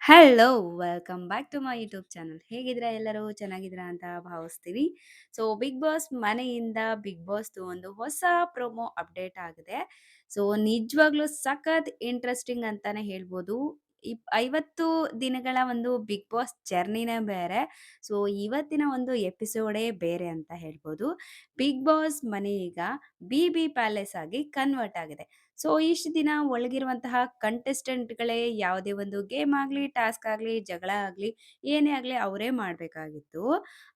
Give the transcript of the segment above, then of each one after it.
Hello! Welcome back to my YouTube channel. ಹೇಗಿದ್ದೀರಾ ಎಲ್ಲರೂ? ಚೆನ್ನಾಗಿದ್ದೀರಾ ಅಂತ ಭಾವಿಸ್ತೀನಿ. ಸೊ, ಬಿಗ್ ಬಾಸ್ ಮನೆಯಿಂದ ಬಿಗ್ ಬಾಸ್‌ದು ಒಂದು ಹೊಸ ಪ್ರೊಮೋ ಅಪ್ಡೇಟ್ ಆಗಿದೆ. ಸೊ, ನಿಜವಾಗ್ಲೂ ಸಖತ್ ಇಂಟ್ರೆಸ್ಟಿಂಗ್ ಅಂತಾನೆ ಹೇಳ್ಬೋದು. 50 ದಿನಗಳ ಒಂದು ಬಿಗ್ ಬಾಸ್ ಜರ್ನಿನೇ ಬೇರೆ. ಸೊ, ಇವತ್ತಿನ ಒಂದು ಎಪಿಸೋಡೇ ಬೇರೆ ಅಂತ ಹೇಳ್ಬೋದು. ಬಿಗ್ ಬಾಸ್ ಮನೆ ಈಗ ಬಿ ಪ್ಯಾಲೇಸ್ ಆಗಿ ಕನ್ವರ್ಟ್ ಆಗಿದೆ. ಸೊ, ಇಷ್ಟು ದಿನ ಒಳಗಿರುವಂತಹ ಕಂಟೆಸ್ಟೆಂಟ್‌ಗಳೇ ಯಾವುದೇ ಒಂದು ಗೇಮ್ ಆಗ್ಲಿ, ಟಾಸ್ಕ್ ಆಗ್ಲಿ, ಜಗಳ ಆಗ್ಲಿ, ಏನೇ ಆಗ್ಲಿ ಅವರೇ ಮಾಡ್ಬೇಕಾಗಿತ್ತು.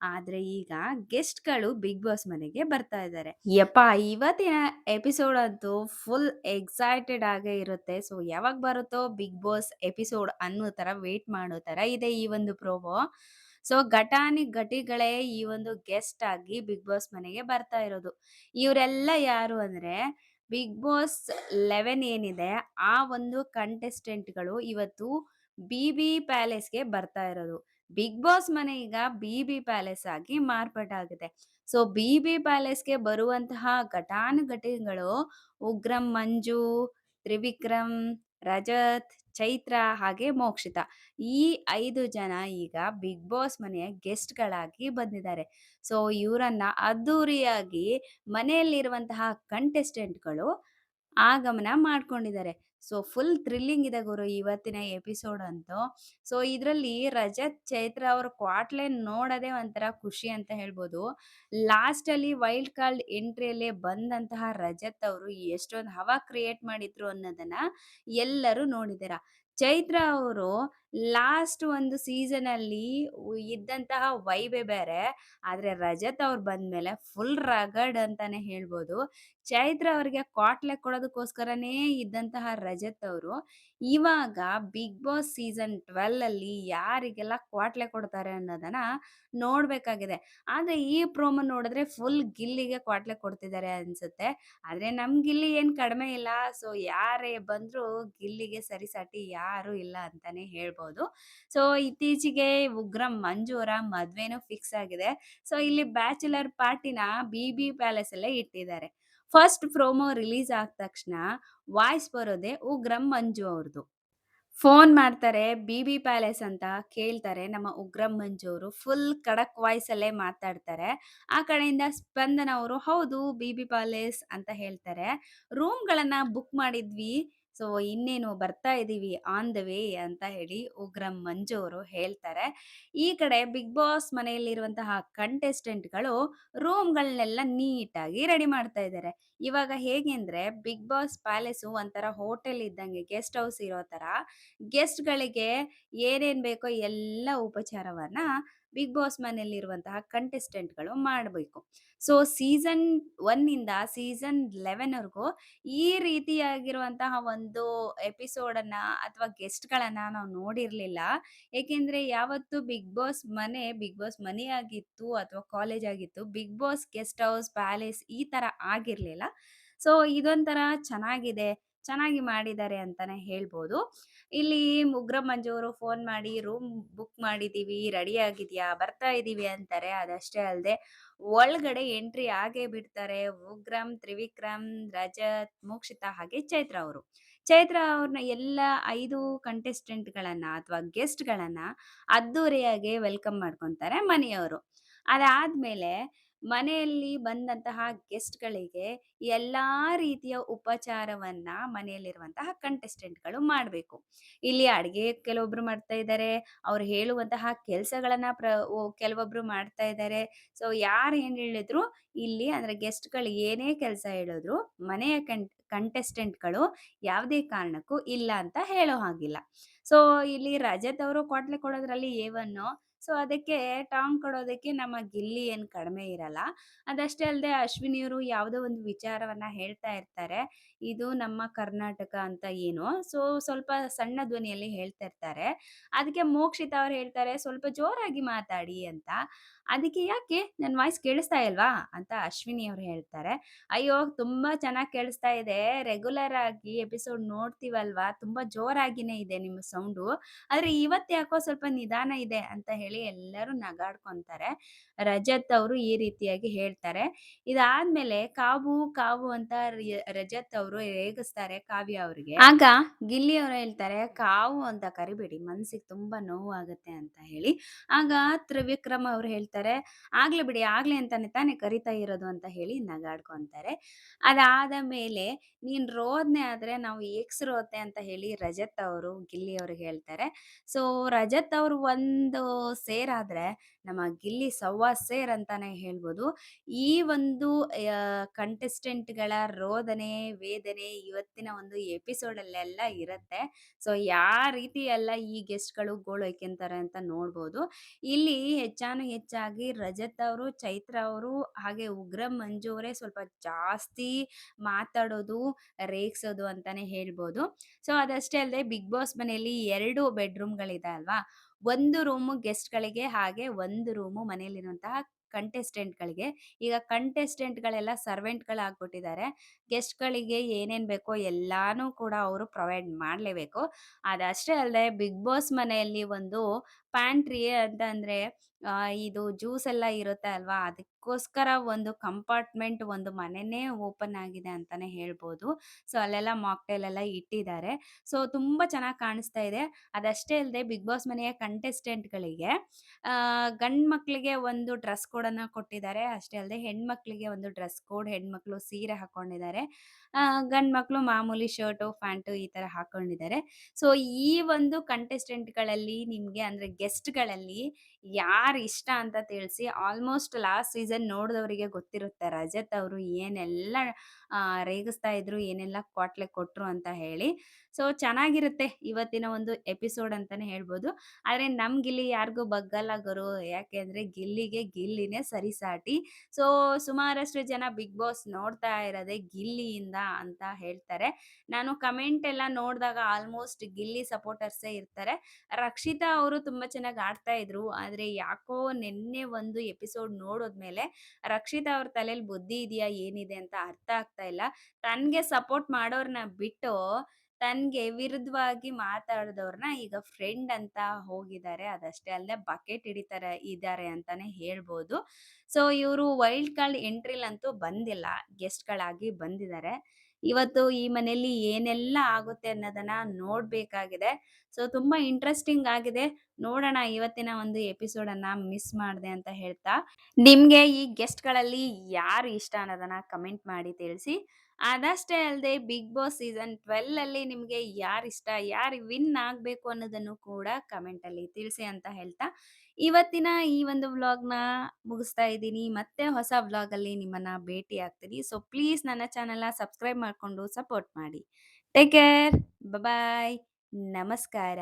ಆದ್ರೆ ಈಗ ಗೆಸ್ಟ್‌ಗಳು ಬಿಗ್ ಬಾಸ್ ಮನೆಗೆ ಬರ್ತಾ ಇದ್ದಾರೆ. ಯಪ್ಪಾ! ಇವತ್ತಿನ ಎಪಿಸೋಡ್ ಅಂತೂ ಫುಲ್ ಎಕ್ಸೈಟೆಡ್ ಆಗೇ ಇರುತ್ತೆ. ಸೊ, ಯಾವಾಗ ಬರುತ್ತೋ ಬಿಗ್ ಬಾಸ್ ಎಪಿಸೋಡ್ ಅನ್ನೋ ತರ ವೇಟ್ ಮಾಡೋ ತರ ಇದೆ ಈ ಒಂದು ಪ್ರೋಮೋ. ಸೊ, ಘಟಾನುಘಟಿಗಳೇ ಈ ಒಂದು ಗೆಸ್ಟ್ ಆಗಿ ಬಿಗ್ ಬಾಸ್ ಮನೆಗೆ ಬರ್ತಾ ಇರೋದು. ಇವರೆಲ್ಲ ಯಾರು ಅಂದ್ರೆ ಬಿಗ್ ಬಾಸ್ 11 ಏನಿದೆ ಆ ಒಂದು ಕಂಟೆಸ್ಟೆಂಟ್‌ಗಳು ಇವತ್ತು ಬಿ ಪ್ಯಾಲೇಸ್‌ಗೆ ಬರ್ತಾ ಇರೋದು. ಬಿಗ್ ಬಾಸ್ ಮನೆ ಈಗ ಬಿ ಪ್ಯಾಲೇಸ್ ಆಗಿ ಮಾರ್ಪಾಟಾಗಿದೆ. ಸೊ, ಬಿ ಪ್ಯಾಲೇಸ್‌ಗೆ ಬರುವಂತಹ ಘಟಾನುಘಟಿಗಳು ಉಗ್ರಂ ಮಂಜು, ತ್ರಿವಿಕ್ರಮ್, ರಜತ್, ಚೈತ್ರ ಹಾಗೆ ಮೋಕ್ಷಿತಾ. ಈ 5 ಜನ ಈಗ ಬಿಗ್ ಬಾಸ್ ಮನೆಯ ಗೆಸ್ಟ್‌ಗಳಾಗಿ ಬಂದಿದ್ದಾರೆ. ಸೊ, ಇವರನ್ನ ಅದ್ದೂರಿಯಾಗಿ ಮನೆಯಲ್ಲಿರುವಂತಹ ಕಂಟೆಸ್ಟೆಂಟ್‌ಗಳು ಆಗಮನ ಮಾಡ್ಕೊಂಡಿದ್ದಾರೆ. ಸೊ, ಫುಲ್ ಥ್ರಿಲ್ಲಿಂಗ್ ಇದೆ ಗುರು ಇವತ್ತಿನ ಎಪಿಸೋಡ್ ಅಂತೂ. ಸೊ, ಇದ್ರಲ್ಲಿ ರಜತ್, ಚೈತ್ರ ಅವ್ರ ಕ್ವಾಟ್ಲೆ ನೋಡೋದೇ ಒಂಥರ ಖುಷಿ ಅಂತ ಹೇಳ್ಬೋದು. ಲಾಸ್ಟಲ್ಲಿ ವೈಲ್ಡ್ ಕಾರ್ಡ್ ಎಂಟ್ರಿಯಲ್ಲೇ ಬಂದಂತಹ ರಜತ್ ಅವರು ಎಷ್ಟೊಂದು ಹವಾ ಕ್ರಿಯೇಟ್ ಮಾಡಿದ್ರು ಅನ್ನೋದನ್ನ ಎಲ್ಲರೂ ನೋಡಿದ್ದೀರ. ಚೈತ್ರ ಅವರು ಲಾಸ್ಟ್ ಒಂದು ಸೀಸನಲ್ಲಿ ಇದ್ದಂತಹ ವೈಬೇ ಬೇರೆ. ಆದ್ರೆ ರಜತ್ ಅವ್ರು ಬಂದ್ಮೇಲೆ ಫುಲ್ ರಗಡ್ ಅಂತಾನೆ ಹೇಳ್ಬೋದು. ಚೈತ್ರ ಅವರಿಗೆ ಕ್ವಾಟ್ಲೆ ಕೊಡೋದಕ್ಕೋಸ್ಕರನೇ ಇದ್ದಂತಹ ರಜತ್ ಅವರು ಇವಾಗ ಬಿಗ್ ಬಾಸ್ ಸೀಸನ್ 12 ಅಲ್ಲಿ ಯಾರಿಗೆಲ್ಲ ಕ್ವಾಟ್ಲೆ ಕೊಡ್ತಾರೆ ಅನ್ನೋದನ್ನ ನೋಡ್ಬೇಕಾಗಿದೆ. ಆದ್ರೆ ಈ ಪ್ರೋಮೋ ನೋಡಿದ್ರೆ ಫುಲ್ ಗಿಲ್ಲಿಗೆ ಕ್ವಾಟ್ಲೆ ಕೊಡ್ತಿದ್ದಾರೆ ಅನ್ಸುತ್ತೆ. ಆದ್ರೆ ನಮ್ ಗಿಲ್ಲಿ ಏನ್ ಕಡಿಮೆ ಇಲ್ಲ. ಸೊ, ಯಾರೇ ಬಂದ್ರು ಗಿಲ್ಲಿಗೆ ಸರಿಸಾಟಿ ಯಾರು ಇಲ್ಲ ಅಂತಾನೆ ಹೇಳ್ಬೋದು. ಸೊ, ಇತ್ತೀಚೆಗೆ ಉಗ್ರಂ ಮಂಜು ಅವರ ಮದ್ವೆನೂ ಫಿಕ್ಸ್ ಆಗಿದೆ. ಸೊ, ಇಲ್ಲಿ ಬ್ಯಾಚುಲರ್ ಪಾರ್ಟಿನ ಬಿ ಪ್ಯಾಲೇಸ್ ಅಲ್ಲೇ ಇಟ್ಟಿದ್ದಾರೆ. ಫಸ್ಟ್ ಪ್ರೊಮೋ ರಿಲೀಸ್ ಆದ ತಕ್ಷಣ ವಾಯ್ಸ್ ಬರೋದೇ ಉಗ್ರಂ ಮಂಜು ಅವ್ರದ್ದು. ಫೋನ್ ಮಾಡ್ತಾರೆ ಬಿ ಪ್ಯಾಲೇಸ್ ಅಂತ ಕೇಳ್ತಾರೆ ನಮ್ಮ ಉಗ್ರಂ ಮಂಜು ಅವರು. ಫುಲ್ ಖಡಕ್ ವಾಯ್ಸಲ್ಲೇ ಮಾತಾಡ್ತಾರೆ. ಆ ಕಡೆಯಿಂದ ಸ್ಪಂದನ ಅವರು ಹೌದು ಬಿ ಪ್ಯಾಲೇಸ್ ಅಂತ ಹೇಳ್ತಾರೆ. ರೂಮ್‌ಗಳನ್ನ ಬುಕ್ ಮಾಡಿದ್ವಿ. ಸೊ, ಇನ್ನೇನು ಬರ್ತಾ ಇದೀವಿ ಆನ್ ದ ವೇ ಅಂತ ಹೇಳಿ ಉಗ್ರಂ ಮಂಜು ಅವರು ಹೇಳ್ತಾರೆ. ಈ ಕಡೆ ಬಿಗ್ ಬಾಸ್ ಮನೆಯಲ್ಲಿರುವಂತಹ ಕಂಟೆಸ್ಟೆಂಟ್‌ಗಳು ರೂಮ್‌ಗಳನ್ನೆಲ್ಲ ನೀಟಾಗಿ ರೆಡಿ ಮಾಡ್ತಾ ಇದ್ದಾರೆ. ಇವಾಗ ಹೇಗೆ ಅಂದ್ರೆ ಬಿಗ್ ಬಾಸ್ ಪ್ಯಾಲೇಸು ಒಂಥರ ಹೋಟೆಲ್ ಇದ್ದಂಗೆ ಗೆಸ್ಟ್ ಹೌಸ್ ಇರೋ ತರ ಗೆಸ್ಟ್‌ಗಳಿಗೆ ಏನೇನ್ ಬೇಕೋ ಎಲ್ಲ ಉಪಚಾರವನ್ನ ಬಿಗ್ ಬಾಸ್ ಮನೆಯಲ್ಲಿರುವಂತಹ ಕಂಟೆಸ್ಟೆಂಟ್‌ಗಳು ಮಾಡಬೇಕು. ಸೊ, ಸೀಸನ್ 1 ಇಂದ ಸೀಸನ್ 11 ವರೆಗೂ ಈ ರೀತಿಯಾಗಿರುವಂತಹ ಒಂದು ಎಪಿಸೋಡನ್ನ ಅಥವಾ ಗೆಸ್ಟ್‌ಗಳನ್ನ ನಾವು ನೋಡಿರ್ಲಿಲ್ಲ. ಏಕೆಂದ್ರೆ ಯಾವತ್ತು ಬಿಗ್ ಬಾಸ್ ಮನೆ ಆಗಿತ್ತು ಅಥವಾ ಕಾಲೇಜ್ ಆಗಿತ್ತು. Bigg Boss guest house, palace ಈ ತರ ಆಗಿರ್ಲಿಲ್ಲ. ಸೊ, ಇದೊಂಥರ ಚೆನ್ನಾಗಿದೆ. ಚೆನ್ನಾಗಿ ಮಾಡಿದ್ದಾರೆ ಅಂತಾನೆ ಹೇಳ್ಬೋದು. ಇಲ್ಲಿ ಉಗ್ರಂ ಮಂಜು ಅವರು ಫೋನ್ ಮಾಡಿ ರೂಮ್ ಬುಕ್ ಮಾಡಿದೀವಿ, ರೆಡಿ ಆಗಿದ್ಯಾ? ಬರ್ತಾ ಇದೀವಿ ಅಂತಾರೆ. ಅದಷ್ಟೇ ಅಲ್ಲದೆ ಒಳಗಡೆ ಎಂಟ್ರಿ ಆಗೇ ಬಿಡ್ತಾರೆ ಉಗ್ರಂ, ತ್ರಿವಿಕ್ರಮ್, ರಜತ್, ಮೋಕ್ಷಿತಾ ಹಾಗೆ ಚೈತ್ರ ಅವರು. ಚೈತ್ರ ಅವ್ರನ್ನ ಎಲ್ಲ 5 ಕಂಟೆಸ್ಟೆಂಟ್‌ಗಳನ್ನ ಅಥವಾ ಗೆಸ್ಟ್‌ಗಳನ್ನ ಅದ್ದೂರಿಯಾಗಿ ವೆಲ್ಕಮ್ ಮಾಡ್ಕೊಂತಾರೆ ಮನೆಯವರು. ಅದಾದ್ಮೇಲೆ ಮನೆಯಲ್ಲಿ ಬಂದಂತಹ ಗೆಸ್ಟ್‌ಗಳಿಗೆ ಎಲ್ಲಾ ರೀತಿಯ ಉಪಚಾರವನ್ನ ಮನೆಯಲ್ಲಿರುವಂತಹ ಕಂಟೆಸ್ಟೆಂಟ್‌ಗಳು ಮಾಡ್ಬೇಕು. ಇಲ್ಲಿ ಅಡಿಗೆ ಕೆಲವೊಬ್ರು ಮಾಡ್ತಾ ಇದ್ದಾರೆ. ಅವ್ರು ಹೇಳುವಂತಹ ಕೆಲಸಗಳನ್ನ ಕೆಲವೊಬ್ರು ಮಾಡ್ತಾ ಇದ್ದಾರೆ. ಸೊ, ಯಾರು ಏನ್ ಹೇಳಿದ್ರು ಇಲ್ಲಿ ಅಂದ್ರೆ ಗೆಸ್ಟ್‌ಗಳು ಏನೇ ಕೆಲಸ ಹೇಳಿದ್ರು ಮನೆಯ ಕಂಟೆಸ್ಟೆಂಟ್‌ಗಳು ಯಾವುದೇ ಕಾರಣಕ್ಕೂ ಇಲ್ಲ ಅಂತ ಹೇಳೋ ಹಾಗಿಲ್ಲ. ಸೊ, ಇಲ್ಲಿ ರಜತ್ ಅವರು ಕ್ವಾಟ್ಲೆ ಕೊಡೋದ್ರಲ್ಲಿ ಎ1. ಸೊ, ಅದಕ್ಕೆ ಟಾಂಗ್ ಕೊಡೋದಕ್ಕೆ ನಮ್ಮ ಗಿಲ್ಲಿ ಏನ್ ಕಡಿಮೆ ಇರಲ್ಲ. ಅದಷ್ಟೇ ಅಲ್ಲದೆ ಅಶ್ವಿನಿಯವರು ಯಾವುದೋ ಒಂದು ವಿಚಾರವನ್ನ ಹೇಳ್ತಾ ಇರ್ತಾರೆ. ಇದು ನಮ್ಮ ಕರ್ನಾಟಕ ಅಂತ ಏನೋ ಸೊ, ಸ್ವಲ್ಪ ಸಣ್ಣ ಧ್ವನಿಯಲ್ಲಿ ಹೇಳ್ತಾ ಇರ್ತಾರೆ. ಅದಕ್ಕೆ ಮೋಕ್ಷಿತಾ ಅವ್ರು ಹೇಳ್ತಾರೆ, "ಸ್ವಲ್ಪ ಜೋರಾಗಿ ಮಾತಾಡಿ" ಅಂತ. ಅದಕ್ಕೆ "ಯಾಕೆ ನನ್ನ ವಾಯ್ಸ್ ಕೇಳಿಸ್ತಾ ಇಲ್ವಾ?" ಅಂತ ಅಶ್ವಿನಿ ಅವ್ರು ಹೇಳ್ತಾರೆ. "ಅಯ್ಯೋ! ತುಂಬಾ ಚೆನ್ನಾಗಿ ಕೇಳಿಸ್ತಾ ಇದೆ. ರೆಗ್ಯುಲರ್ ಆಗಿ ಎಪಿಸೋಡ್ ನೋಡ್ತೀವಲ್ವಾ, ತುಂಬಾ ಜೋರಾಗಿನೇ ಇದೆ ನಿಮ್ಮ ಸೌಂಡು. ಆದ್ರೆ ಇವತ್ತು ಯಾಕೋ ಸ್ವಲ್ಪ ನಿಧಾನ ಇದೆ" ಅಂತ ಹೇಳಿ ಎಲ್ಲರೂ ನಗಾಡ್ಕೊಂತಾರೆ. ರಜತ್ ಅವರು ಈ ರೀತಿಯಾಗಿ ಹೇಳ್ತಾರೆ. ಇದಾದ್ಮೇಲೆ ಕಾವು, ಕಾವು ಅಂತ ರಜತ್ ಅವರು ರೇಗಿಸ್ತಾರೆ ಕಾವ್ಯ ಅವ್ರಿಗೆ. ಆಗ ಗಿಲ್ಲಿ ಅವ್ರು ಹೇಳ್ತಾರೆ, "ಕಾವು ಅಂತ ಕರಿಬೇಡಿ, ಮನ್ಸಿಗೆ ತುಂಬಾ ನೋವಾಗುತ್ತೆ" ಅಂತ ಹೇಳಿ. ಆಗ ತ್ರಿವಿಕ್ರಮ್ ಅವ್ರು ಹೇಳ್ತಾರೆ, "ಆಗ್ಲಿ ಬಿಡಿ, ಆಗ್ಲಿ ಅಂತಾನೆ ತಾನೇ ಕರಿತಾ ಇರೋದು" ಅಂತ ಹೇಳಿ ನಗಾಡ್ಕೊಂತಾರೆ. ಅದಾದ ಮೇಲೆ, "ನೀನ್ ರೋದ್ನೆ ಆದ್ರೆ ನಾವು ಎಕ್ಸ್ ರೋತೆ" ಅಂತ ಹೇಳಿ ರಜತ್ ಅವರು ಗಿಲ್ಲಿ ಅವ್ರಿಗೆ ಹೇಳ್ತಾರೆ. ಸೊ, ರಜತ್ ಅವರು ಒಂದು ಸೇರಾದ್ರೆ, ನಮ್ಮ ಗಿಲ್ಲಿ ಸವ್ವಾ ಸೇರ್ ಅಂತಾನೆ ಹೇಳ್ಬೋದು. ಈ ಒಂದು ಕಂಟೆಸ್ಟೆಂಟ್‌ಗಳ ರೋದನೆ, ವೇದನೆ ಇವತ್ತಿನ ಒಂದು ಎಪಿಸೋಡಲ್ಲೆಲ್ಲ ಇರತ್ತೆ. ಸೊ, ರೀತಿ ಎಲ್ಲ ಈ ಗೆಸ್ಟ್‌ಗಳು ಗೋಳೈಕೆಂತಾರೆ ಅಂತ ನೋಡ್ಬೋದು. ಇಲ್ಲಿ ಹೆಚ್ಚಾಗಿ ರಜತ್ ಅವರು, ಚೈತ್ರ ಅವರು ಹಾಗೆ ಉಗ್ರ ಮಂಜು ಅವರೇ ಸ್ವಲ್ಪ ಜಾಸ್ತಿ ಮಾತಾಡೋದು, ರೇಗ್ಸೋದು ಅಂತಾನೆ ಹೇಳ್ಬೋದು. ಸೊ, ಅದಷ್ಟೇ ಅಲ್ಲದೆ ಬಿಗ್ ಬಾಸ್ ಮನೆಯಲ್ಲಿ 2 ಬೆಡ್‌ರೂಮ್‌ಗಳಿದೆ ಅಲ್ವಾ? ಒಂದು ರೂಮು ಗೆಸ್ಟ್‌ಗಳಿಗೆ ಹಾಗೆ ಒಂದು ರೂಮು ಮನೆಯಲ್ಲಿರುವಂತಹ ಕಂಟೆಸ್ಟೆಂಟ್‌ಗಳಿಗೆ. ಈಗ ಕಂಟೆಸ್ಟೆಂಟ್‌ಗಳೆಲ್ಲ ಸರ್ವೆಂಟ್‌ಗಳಾಗ್ಬಿಟ್ಟಿದ್ದಾರೆ. ಗೆಸ್ಟ್‌ಗಳಿಗೆ ಏನೇನ್ ಬೇಕೋ ಎಲ್ಲಾನು ಕೂಡ ಅವರು ಪ್ರೊವೈಡ್ ಮಾಡ್ಲೇಬೇಕು. ಅದಷ್ಟೇ ಅಲ್ಲದೆ ಬಿಗ್ ಬಾಸ್ ಮನೆಯಲ್ಲಿ ಒಂದು ಪ್ಯಾಂಟ್ರಿ ಅಂತ ಅಂದ್ರೆ ಇದು ಜ್ಯೂಸ್ ಎಲ್ಲ ಇರುತ್ತೆ ಅಲ್ವಾ? ಅದಕ್ಕೋಸ್ಕರ ಒಂದು ಕಂಪಾರ್ಟ್‌ಮೆಂಟ್ ಒಂದು ಮನೆನೇ ಓಪನ್ ಆಗಿದೆ ಅಂತಾನೆ ಹೇಳ್ಬೋದು. ಸೊ, ಅಲ್ಲೆಲ್ಲ ಮಾಕ್ಟೇಲ್ ಎಲ್ಲ ಇಟ್ಟಿದ್ದಾರೆ. ಸೊ, ತುಂಬಾ ಚೆನ್ನಾಗಿ ಕಾಣಿಸ್ತಾ ಇದೆ. ಅದಷ್ಟೇ ಅಲ್ಲದೆ ಬಿಗ್ ಬಾಸ್ ಮನೆಯ ಕಂಟೆಸ್ಟೆಂಟ್‌ಗಳಿಗೆ ಗಂಡ್ ಮಕ್ಳಿಗೆ ಒಂದು ಡ್ರೆಸ್ ಕೋಡನ್ನ ಕೊಟ್ಟಿದ್ದಾರೆ. ಅಷ್ಟೇ ಅಲ್ಲದೆ ಹೆಣ್ಮಕ್ಳಿಗೆ ಒಂದು ಡ್ರೆಸ್ ಕೋಡ್. ಹೆಣ್ಮಕ್ಳು ಸೀರೆ ಹಾಕೊಂಡಿದ್ದಾರೆ. ಗಂಡ್ ಮಕ್ಳು ಮಾಮೂಲಿ ಶರ್ಟು, ಪ್ಯಾಂಟು ಈ ತರ ಹಾಕೊಂಡಿದ್ದಾರೆ. ಸೊ, ಈ ಒಂದು ಕಂಟೆಸ್ಟೆಂಟ್‌ಗಳಲ್ಲಿ ನಿಮ್ಗೆ ಅಂದ್ರೆ ಗೆಸ್ಟ್‌ಗಳಲ್ಲಿ ಯಾರ್ ಇಷ್ಟ ಅಂತ ತಿಳಿಸಿ. ಆಲ್ಮೋಸ್ಟ್ ಲಾಸ್ಟ್ ಸೀಸನ್ ನೋಡಿದವರಿಗೆ ಗೊತ್ತಿರುತ್ತೆ ರಜತ್ ಅವರು ಏನೆಲ್ಲ ರೇಗಿಸ್ತಾ ಇದ್ರು, ಏನೆಲ್ಲ ಕ್ವಾಟ್ಲೆ ಕೊಟ್ರು ಅಂತ ಹೇಳಿ. ಸೊ, ಚೆನ್ನಾಗಿರುತ್ತೆ ಇವತ್ತಿನ ಒಂದು ಎಪಿಸೋಡ್ ಅಂತಾನೆ ಹೇಳ್ಬೋದು. ಆದ್ರೆ ನಮ್ ಗಿಲ್ಲಿ ಯಾರಿಗೂ ಬಗ್ಗಲ್ಲ ಗುರು. ಯಾಕೆಂದ್ರೆ ಗಿಲ್ಲಿಗೆ ಗಿಲ್ಲಿನೇ ಸರಿಸಾಟಿ. ಸೊ, ಸುಮಾರಷ್ಟು ಜನ ಬಿಗ್ ಬಾಸ್ ನೋಡ್ತಾ ಇರೋದೇ ಗಿಲ್ಲಿಯಿಂದ ಅಂತ ಹೇಳ್ತಾರೆ. ನಾನು ಕಮೆಂಟ್ ಎಲ್ಲ ನೋಡಿದಾಗ ಆಲ್ಮೋಸ್ಟ್ ಗಿಲ್ಲಿ ಸಪೋರ್ಟರ್ಸೇ ಇರ್ತಾರೆ. ರಕ್ಷಿತಾ ಅವರು ತುಂಬಾ ಚೆನ್ನಾಗಿ ಆಡ್ತಾ ಇದ್ರು. ಆದ್ರೆ ಯಾಕೋ ನಿನ್ನೆ ಒಂದು ಎಪಿಸೋಡ್ ನೋಡೋದ್ಮೇಲೆ ರಕ್ಷಿತಾ ಅವ್ರ ತಲೆಯಲ್ಲಿ ಬುದ್ಧಿ ಇದೆಯಾ ಏನಿದೆ ಅಂತ ಅರ್ಥ ಆಗ್ತಾ ಇಲ್ಲ. ತನ್ಗೆ ಸಪೋರ್ಟ್ ಮಾಡೋರ್ನ ಬಿಟ್ಟು ತನ್ಗೆ ವಿರುದ್ಧವಾಗಿ ಮಾತಾಡಿದವ್ರನ್ನ ಈಗ ಫ್ರೆಂಡ್ ಅಂತ ಹೋಗಿದ್ದಾರೆ. ಅದಷ್ಟೇ ಅಲ್ಲದೆ ಬಕೆಟ್ ಹಿಡಿತಾರೆ ಇದ್ದಾರೆ ಅಂತಾನೆ ಹೇಳ್ಬೋದು. ಸೊ, ಇವರು ವೈಲ್ಡ್ ಕಾರ್ಡ್ ಎಂಟ್ರಿಲಂತೂ ಬಂದಿಲ್ಲ. ಗೆಸ್ಟ್‌ಗಳಾಗಿ ಬಂದಿದ್ದಾರೆ. ಇವತ್ತು ಈ ಮನೆಯಲ್ಲಿ ಏನೆಲ್ಲ ಆಗುತ್ತೆ ಅನ್ನೋದನ್ನ ನೋಡ್ಬೇಕಾಗಿದೆ. ಸೊ, ತುಂಬಾ ಇಂಟ್ರೆಸ್ಟಿಂಗ್ ಆಗಿದೆ. ನೋಡೋಣ ಇವತ್ತಿನ ಒಂದು ಎಪಿಸೋಡನ್ನ ಮಿಸ್ ಮಾಡ್ದೆ ಅಂತ ಹೇಳ್ತಾ, ನಿಮ್ಗೆ ಈ ಗೆಸ್ಟ್‌ಗಳಲ್ಲಿ ಯಾರು ಇಷ್ಟ ಅನ್ನೋದನ್ನ ಕಮೆಂಟ್ ಮಾಡಿ ತಿಳಿಸಿ. ಅದಷ್ಟೇ ಅಲ್ಲದೆ ಬಿಗ್ ಬಾಸ್ ಸೀಸನ್ 12 ಅಲ್ಲಿ ನಿಮ್ಗೆ ಯಾರಿಷ್ಟ? ಯಾರು ವಿನ್ ಆಗ್ಬೇಕು ಅನ್ನೋದನ್ನು ಕೂಡ ಕಮೆಂಟ್ ಅಲ್ಲಿ ತಿಳಿಸಿ ಅಂತ ಹೇಳ್ತಾ, ಇವತ್ತಿನ ಈ ಒಂದು ವ್ಲಾಗ್‌ನ ಮುಗಿಸ್ತಾ ಇದ್ದೀನಿ. ಮತ್ತೆ ಹೊಸ ವ್ಲಾಗಲ್ಲಿ ನಿಮ್ಮನ್ನ ಭೇಟಿ ಆಗ್ತೀನಿ. ಸೊ, ಪ್ಲೀಸ್ ನನ್ನ ಚಾನೆಲ್‌ನ ಸಬ್ಸ್ಕ್ರೈಬ್ ಮಾಡ್ಕೊಂಡು ಸಪೋರ್ಟ್ ಮಾಡಿ. Take care. ಬಾಯ್. ನಮಸ್ಕಾರ.